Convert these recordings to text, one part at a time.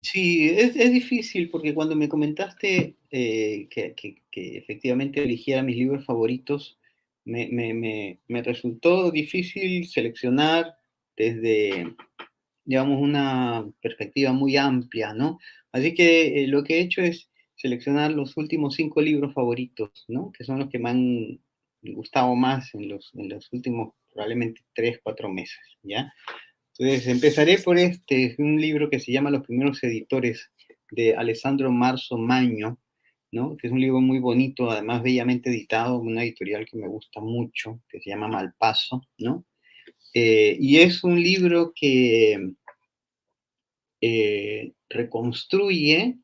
Sí, es difícil porque cuando me comentaste que efectivamente eligiera mis libros favoritos, me resultó difícil seleccionar desde, digamos, una perspectiva muy amplia, ¿no? Así que lo que he hecho es seleccionar los últimos 5 libros favoritos, ¿no? Que son los que me han gustado más en los últimos probablemente 3, 4 meses, ¿ya? Entonces, empezaré por un libro que se llama Los primeros editores, de Alessandro Marzo Maño, ¿no? Que es un libro muy bonito, además bellamente editado, una editorial que me gusta mucho, que se llama Malpaso, ¿no? Y es un libro que reconstruye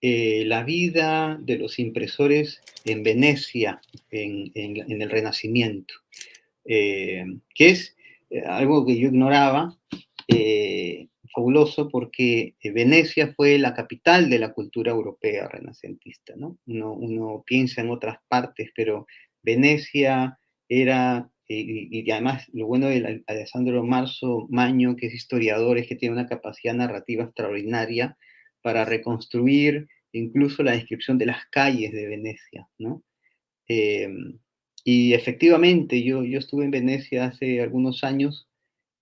la vida de los impresores en Venecia, en el Renacimiento, que es algo que yo ignoraba, fabuloso, porque Venecia fue la capital de la cultura europea renacentista, ¿no? Uno piensa en otras partes, pero Venecia era, y además lo bueno de Alessandro Marzo Maño, que es historiador, es que tiene una capacidad narrativa extraordinaria para reconstruir incluso la descripción de las calles de Venecia, ¿no? Eh, y efectivamente, yo estuve en Venecia hace algunos años,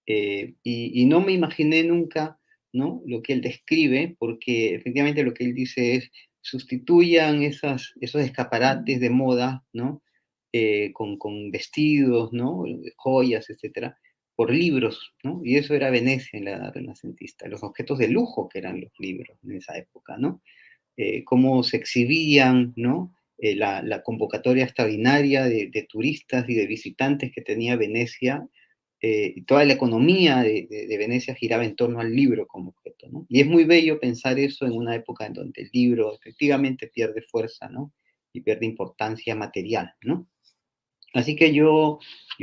y no me imaginé nunca, ¿no? Lo que él describe, porque efectivamente lo que él dice es, sustituyan esos escaparates de moda, ¿no? Con vestidos, ¿no? Joyas, etcétera, por libros, ¿no? Y eso era Venecia en la edad renacentista, los objetos de lujo que eran los libros en esa época, ¿no? Cómo se exhibían, ¿no? La convocatoria extraordinaria de turistas y de visitantes que tenía Venecia, y toda la economía de Venecia giraba en torno al libro como objeto, ¿no? Y es muy bello pensar eso en una época en donde el libro efectivamente pierde fuerza, ¿no? Y pierde importancia material, ¿no? Así que yo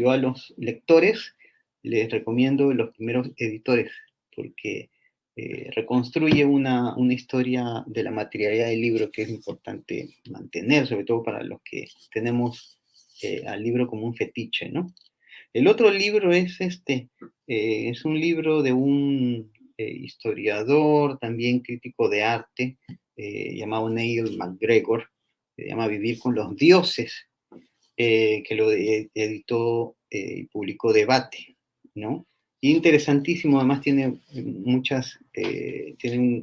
a los lectores les recomiendo los primeros editores, porque reconstruye una historia de la materialidad del libro que es importante mantener, sobre todo para los que tenemos al libro como un fetiche, ¿no? El otro libro es un libro de un historiador, también crítico de arte, llamado Neil MacGregor, se llama Vivir con los dioses, que lo editó y publicó Debate, ¿no? Interesantísimo, además tiene tiene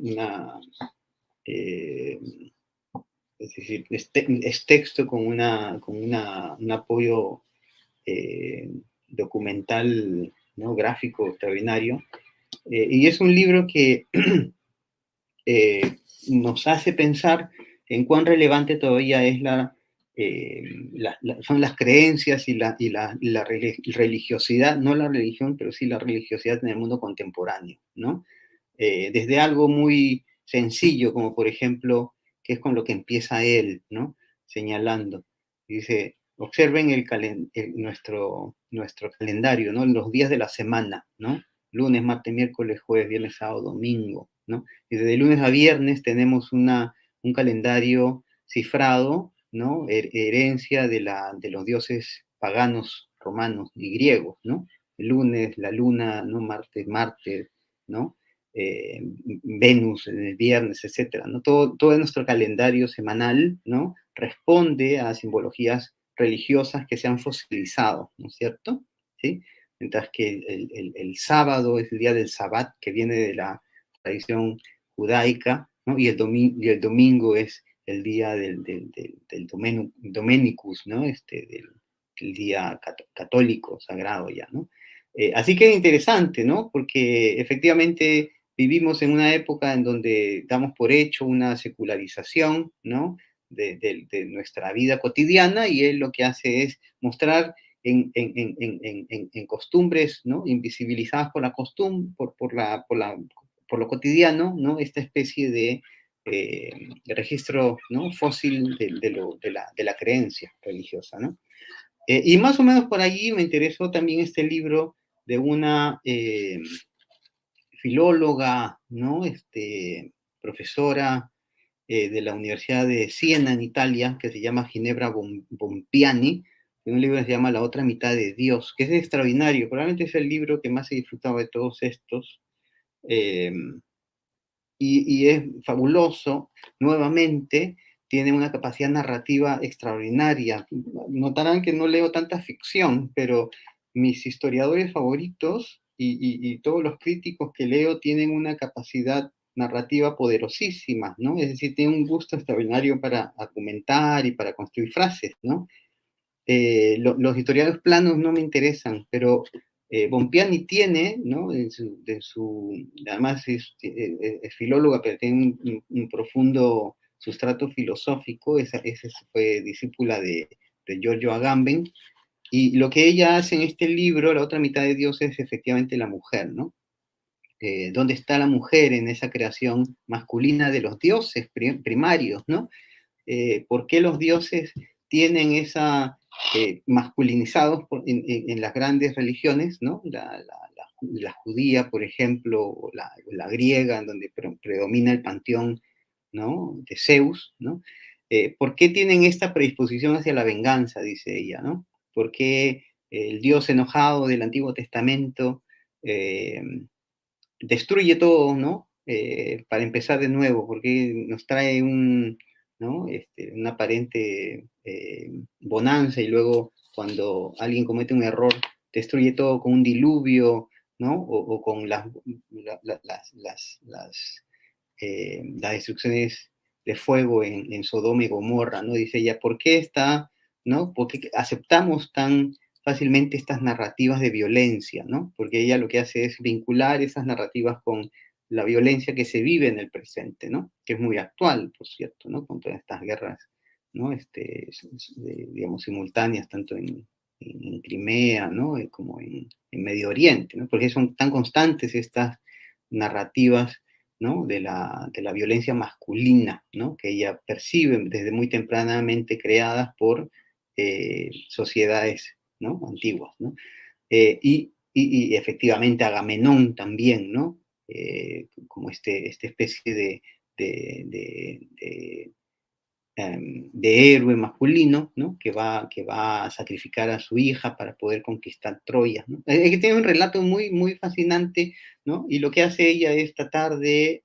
eh, es decir, es texto con un apoyo documental, ¿no? Gráfico extraordinario, y es un libro que eh, nos hace pensar en cuán relevante todavía es son las creencias y la religiosidad, no la religión, pero sí la religiosidad en el mundo contemporáneo, ¿no? Desde algo muy sencillo, como por ejemplo, que es con lo que empieza él, ¿no? Señalando. Dice, observen nuestro calendario, ¿no? Los días de la semana, ¿no? Lunes, martes, miércoles, jueves, viernes, sábado, domingo, ¿no? Y desde lunes a viernes tenemos un calendario cifrado, ¿no? Herencia de los dioses paganos, romanos y griegos, ¿no? El lunes, la luna, ¿no? Marte, ¿no? Venus el viernes, etcétera, ¿no? Todo nuestro calendario semanal, ¿no? Responde a simbologías religiosas que se han fosilizado, ¿no es cierto? ¿Sí? Mientras que el sábado es el día del Sabbat, que viene de la tradición judaica, ¿no? Y el domingo es el día del Domenicus, ¿no? Del día católico sagrado ya, ¿no? Así que es interesante, ¿no? Porque efectivamente vivimos en una época en donde damos por hecho una secularización, ¿no? De nuestra vida cotidiana, y él lo que hace es mostrar en costumbres, ¿no? Invisibilizadas por la costumbre, por lo cotidiano, ¿no? Esta especie de registro, ¿no? Fósil de la creencia religiosa, ¿no? Y más o menos por allí me interesó también este libro de una filóloga, ¿no? Profesora de la Universidad de Siena en Italia, que se llama Ginebra Bompiani, y un libro que se llama La otra mitad de Dios, que es extraordinario, probablemente es el libro que más he disfrutado de todos estos, eh, y es fabuloso, nuevamente, tiene una capacidad narrativa extraordinaria. Notarán que no leo tanta ficción, pero mis historiadores favoritos y todos los críticos que leo tienen una capacidad narrativa poderosísima, ¿no? Es decir, tienen un gusto extraordinario para argumentar y para construir frases, ¿no? Los historiadores planos no me interesan, pero Bompiani tiene, ¿no? Además es filóloga, pero tiene un profundo sustrato filosófico, esa fue discípula de Giorgio Agamben, y lo que ella hace en este libro, La otra mitad de Dios, es efectivamente la mujer, ¿no? ¿Dónde está la mujer en esa creación masculina de los dioses primarios, ¿no? ¿Por qué los dioses tienen esa, masculinizados en las grandes religiones, ¿no? La judía, por ejemplo, o la griega, en donde predomina el panteón, ¿no? De Zeus, ¿no? ¿Por qué tienen esta predisposición hacia la venganza, dice ella, ¿no? ¿Por qué el Dios enojado del Antiguo Testamento eh, destruye todo, ¿no? Para empezar de nuevo, porque nos trae ¿no? Una aparente bonanza y luego cuando alguien comete un error, destruye todo con un diluvio, ¿no? O con las destrucciones de fuego en Sodoma y Gomorra, ¿no? Dice ella, ¿por qué ¿no? ¿Por qué aceptamos tan fácilmente estas narrativas de violencia, ¿no? Porque ella lo que hace es vincular esas narrativas con la violencia que se vive en el presente, ¿no? Que es muy actual, por cierto, ¿no? Con todas estas guerras, ¿no? Digamos, simultáneas, tanto en Crimea, ¿no? Como en Medio Oriente, ¿no? Porque son tan constantes estas narrativas, ¿no? De la violencia masculina, ¿no? Que ella percibe desde muy tempranamente creadas por sociedades, ¿no? Antiguas, ¿no? Y efectivamente Agamenón también, ¿no? Como esta especie de héroe masculino, ¿no? Que va a sacrificar a su hija para poder conquistar Troya, ¿no? Que tiene un relato muy, muy fascinante, ¿no? Y lo que hace ella es tratar de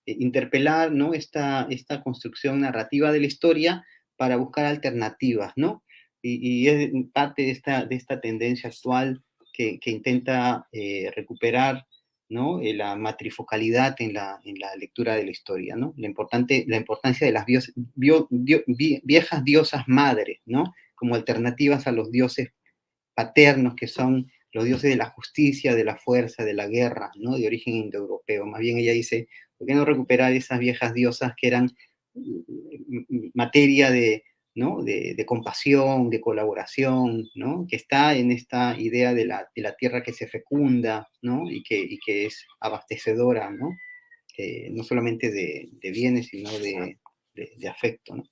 interpelar, ¿no? Esta construcción narrativa de la historia para buscar alternativas, ¿no? Y es parte de esta tendencia actual que intenta recuperar, ¿no? La matrifocalidad en la lectura de la historia, ¿no? La importancia de las viejas diosas madres, ¿no? Como alternativas a los dioses paternos que son los dioses de la justicia, de la fuerza, de la guerra, ¿no? De origen indoeuropeo. Más bien ella dice, ¿por qué no recuperar esas viejas diosas que eran materia ¿no? de compasión, de colaboración, ¿no? Que está en esta idea de la tierra que se fecunda, ¿no? Y que es abastecedora, ¿no? No solamente de bienes, sino de afecto, ¿no?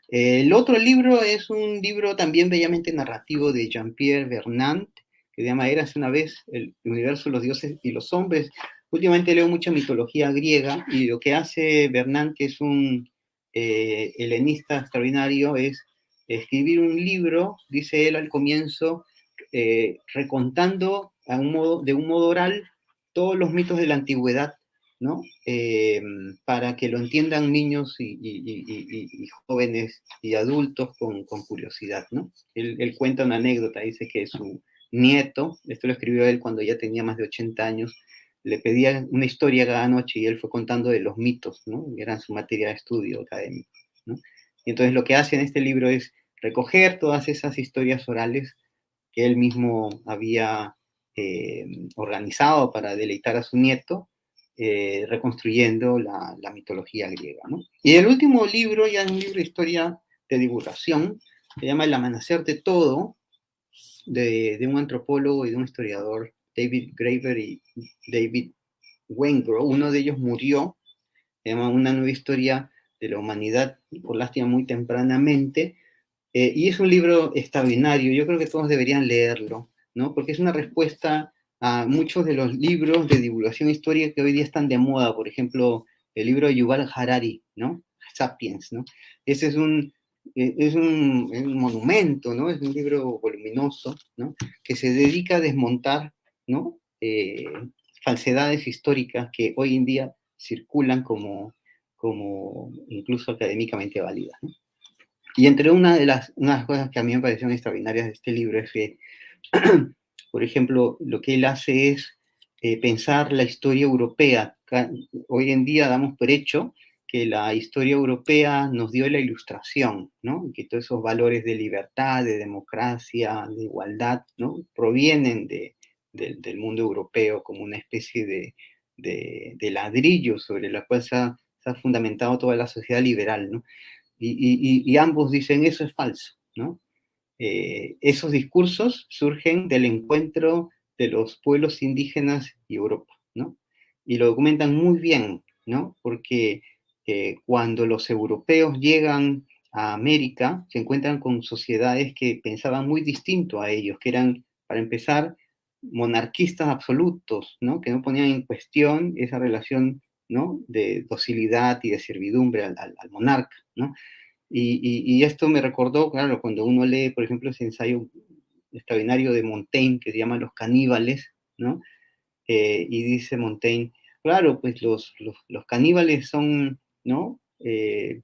El otro libro es un libro también bellamente narrativo de Jean-Pierre Vernant, que se llama Érase una vez el universo, los dioses y los hombres. Últimamente leo mucha mitología griega y lo que hace Vernant, que es un helenista extraordinario, es escribir un libro, dice él al comienzo, recontando de un modo oral todos los mitos de la antigüedad, ¿no? Para que lo entiendan niños y jóvenes y adultos con curiosidad, ¿no? Él cuenta una anécdota, dice que su nieto, esto lo escribió él cuando ya tenía más de 80 años, le pedía una historia cada noche y él fue contando de los mitos, ¿no? Que eran su materia de estudio académico, ¿no? Y entonces lo que hace en este libro es recoger todas esas historias orales que él mismo había organizado para deleitar a su nieto, reconstruyendo la mitología griega, ¿no? Y el último libro, ya es un libro de historia de divulgación, se llama El amanecer de todo, de un antropólogo y de un historiador, David Graeber y David Wengrow. Uno de ellos murió, se llama Una nueva historia de la humanidad, por lástima muy tempranamente, y es un libro extraordinario, yo creo que todos deberían leerlo, ¿no? Porque es una respuesta a muchos de los libros de divulgación histórica que hoy día están de moda, por ejemplo, el libro de Yuval Harari, ¿no? Sapiens, ¿no? Ese es un monumento, ¿no? Es un libro voluminoso, ¿no? Que se dedica a desmontar, ¿no? falsedades históricas que hoy en día circulan como incluso académicamente válidas, ¿no? Y entre una de las cosas que a mí me parecieron extraordinarias de este libro es que, por ejemplo, lo que él hace es pensar la historia europea. Hoy en día damos por hecho que la historia europea nos dio la ilustración, ¿no? Que todos esos valores de libertad, de democracia, de igualdad, ¿no? Provienen del mundo europeo como una especie de ladrillo sobre la cual se ha fundamentado toda la sociedad liberal, ¿no? Y ambos dicen eso es falso, ¿no? Esos discursos surgen del encuentro de los pueblos indígenas y Europa, ¿no? Y lo documentan muy bien, ¿no? Porque cuando los europeos llegan a América, se encuentran con sociedades que pensaban muy distinto a ellos, que eran, para empezar, monarquistas absolutos, ¿no? Que no ponían en cuestión esa relación, ¿no? De docilidad y de servidumbre al monarca, ¿no? Y esto me recordó, claro, cuando uno lee, por ejemplo, ese ensayo extraordinario de Montaigne que se llama Los caníbales, ¿no? Y dice Montaigne, claro, pues los caníbales son, ¿no?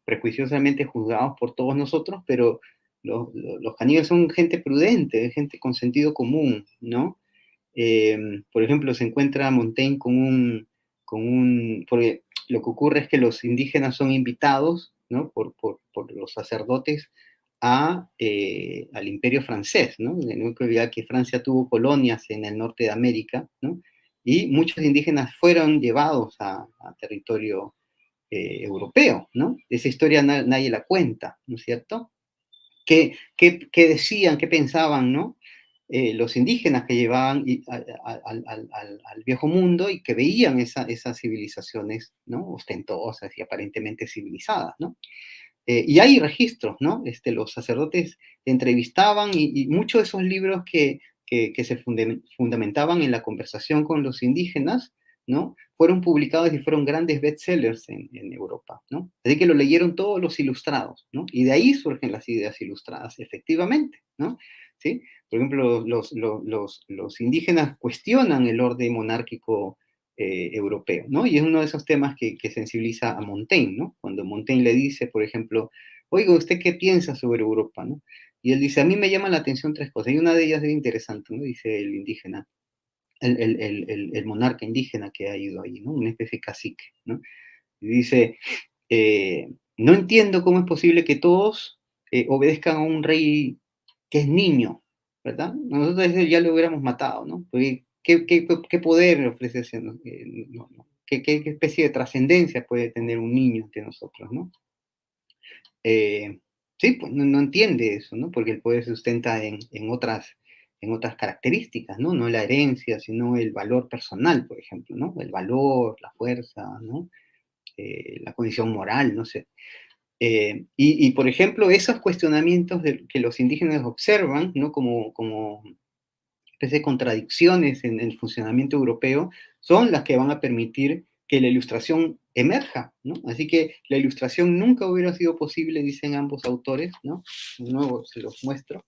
Prejuiciosamente juzgados por todos nosotros, pero los caníbales son gente prudente, gente con sentido común, ¿no? Por ejemplo, se encuentra Montaigne porque lo que ocurre es que los indígenas son invitados, ¿no? por los sacerdotes al imperio francés, ¿no? No hay que olvidar que Francia tuvo colonias en el norte de América, ¿no? Y muchos indígenas fueron llevados a territorio europeo, ¿no? Esa historia nadie la cuenta, ¿no es cierto? ¿Qué decían, qué pensaban, ¿no? Los indígenas que llevaban al viejo mundo y que veían esas civilizaciones, ¿no? Ostentosas y aparentemente civilizadas, ¿no? Y hay registros, ¿no? Los sacerdotes entrevistaban y muchos de esos libros que se fundamentaban en la conversación con los indígenas, ¿no? Fueron publicados y fueron grandes bestsellers en Europa, ¿no? Así que lo leyeron todos los ilustrados, ¿no? Y de ahí surgen las ideas ilustradas, efectivamente, ¿no? ¿Sí? Por ejemplo, los indígenas cuestionan el orden monárquico europeo, ¿no? Y es uno de esos temas que sensibiliza a Montaigne, ¿no? Cuando Montaigne le dice, por ejemplo, oiga, ¿usted qué piensa sobre Europa, ¿no? Y él dice, a mí me llaman la atención tres cosas, y una de ellas es interesante, ¿no? Dice el indígena, el monarca indígena que ha ido ahí, ¿no? Una especie de cacique, ¿no? Y dice, no entiendo cómo es posible que todos obedezcan a un rey que es niño, ¿verdad? Nosotros ya lo hubiéramos matado, ¿no? Porque ¿qué poder ofrece ese, no? ¿Qué especie de trascendencia puede tener un niño entre nosotros, ¿no? Eh, sí, pues no entiende eso, ¿no? Porque el poder se sustenta en otras características, ¿no? No la herencia, sino el valor personal, por ejemplo, ¿no? El valor, la fuerza, ¿no? La condición moral, no sé. Por ejemplo, esos cuestionamientos que los indígenas observan, ¿no? Como especie de contradicciones en el funcionamiento europeo, son las que van a permitir que la ilustración emerja, ¿no? Así que la ilustración nunca hubiera sido posible, dicen ambos autores, ¿no? De nuevo se los muestro,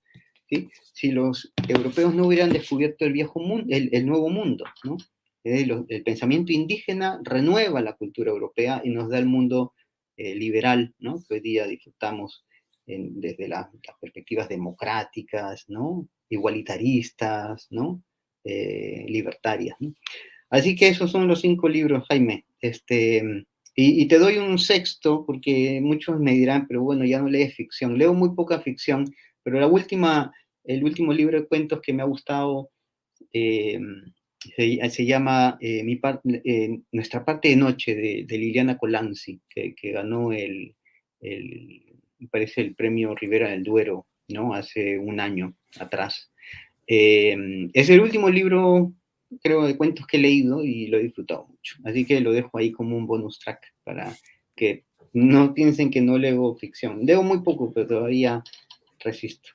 ¿sí? Si los europeos no hubieran descubierto el viejo mundo, el nuevo mundo, ¿no? El pensamiento indígena renueva la cultura europea y nos da el mundo liberal, ¿no? Que hoy día disfrutamos desde las perspectivas democráticas, ¿no? Igualitaristas, ¿no? Libertarias, ¿no? Así que esos son los 5 libros, Jaime. Y te doy un sexto, porque muchos me dirán, pero bueno, ya no lees ficción. Leo muy poca ficción, pero el último libro de cuentos que me ha gustado eh, se llama Nuestra parte de noche, de Liliana Colanzi, que ganó me parece, el premio Rivera del Duero, ¿no? Hace un año atrás. Es el último libro, creo, de cuentos que he leído y lo he disfrutado mucho. Así que lo dejo ahí como un bonus track para que no piensen que no leo ficción. Leo muy poco, pero todavía resisto.